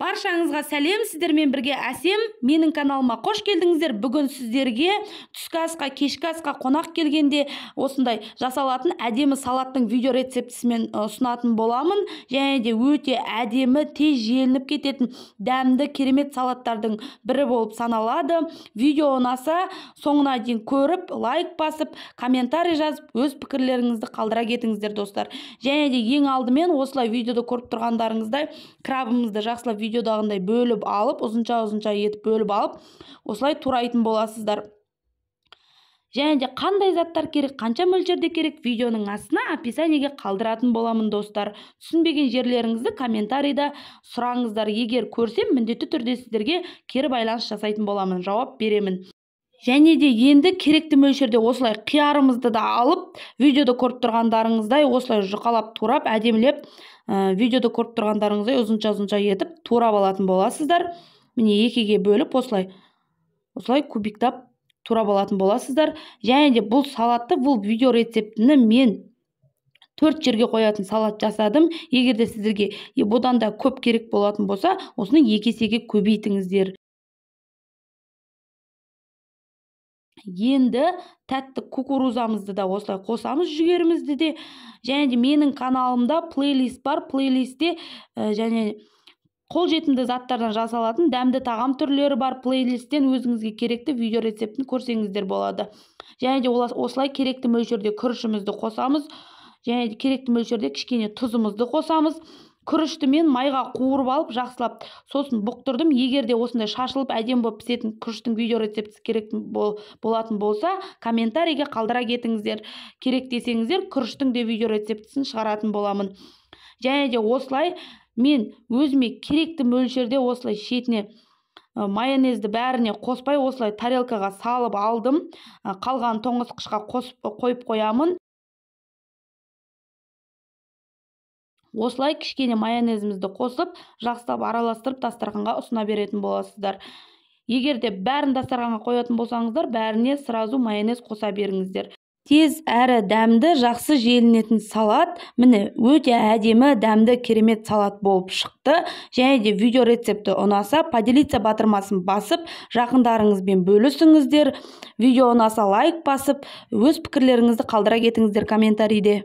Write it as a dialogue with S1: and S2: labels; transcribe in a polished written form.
S1: Баршаңызға сәлем, сіздермен бірге Әсем. Менің каналыма қош келдіңіздер. Бүгін сіздерге түскі асқа, кешкі асқа қонақ келгенде осындай жасалатын әдемі салаттың видео рецептісімен ұсынатын боламын. Және де өте әдемі, тез желініп кететін дәмді керемет салаттардың бірі болып саналады. Видео ұнаса, соңына дейін көріп, лайк басып, комментарий жазып, өз пікірлеріңізді қалдыра кетіңіздер, достар. Және де ең алдымен осылай видеода көріп тұрғандарыңыздай крабымызды жақсылап видеодағындай бөліп алып, ұзынша етіп бөліп алып, осылай турайтын боласыздар. Және де қандай заттар керек, қанша мөлшерде керек, видеоның астына описаниеге қалдыратын боламын, достар. Түсінбеген жерлеріңізді комментарийда сұраңыздар. Егер көрсем, міндетті түрде сіздерге кері байланыс жасайтын боламын, жауап беремін. Және де енді керекті мөлшерде осылай қиярымызды да алып, видеода көріп тұрғандарыңыздай осылай жұқалап турап, әдемілеп, видеода көріп тұрғандарыңыздай ұзынша етіп турап алатын боласыздар. Міне екіге бөліп осылай кубиктап турап алатын боласыздар. Және де бұл салатты, бұл видео рецептіні мен 4 жерге қоятын салат жасадым. Егер де сіздерге бұдан да көп керек болатын болса, осыны 2 есеге көбейтіңіздер. Енді тәтті кукурузамызды да осылай қосамыз, жүгерімізді де. Және де менің каналымда плейлист бар. Плейлистте және қолжетімді заттардан жасалатын дәмді тағам түрлері бар. Плейлисттен өзіңізге керекті видео рецептін көрсеңіздер болады. Және де осылай керекті мөлшерде күрішімізді қосамыз. Және де керекті мөлшерде кішкене тұзымызды қосамыз. Күрішті мен майға қуырып алып, жақсылап сосын бұқтырдым. Егер де осындай шашылып әдемі болып пісетін күріштің видео рецептісі керек болатын болса, комментарийге қалдыра кетіңіздер. Керек десеңіздер, күріштің де видео рецептісін шығаратын боламын. Және де осылай мен өзіме керекті мөлшерде осылай шетіне майонезді бәріне қоспай осылай тарелкаға салып алдым. Қалған тоңазытқышқа қойып қоямын. Осылай кішкене майонезімізді қосып, жақсылап араластырып дастарханға ұсына беретін боласыздар. Егер де бәрін дастарханға қоятын болсаңыздар, бәріне сразу майонез қоса беріңіздер. Тез әрі дәмді, жақсы желінетін салат, міне өте әдемі, дәмді, керемет салат болып шықты. Және де видео рецепті ұнаса, поделиться батырмасын басып, жақындарыңызбен бөлісіңіздер. Видео ұнаса лайк басып, өз пікірлеріңізді қалдыра кетіңіздер комментарийде.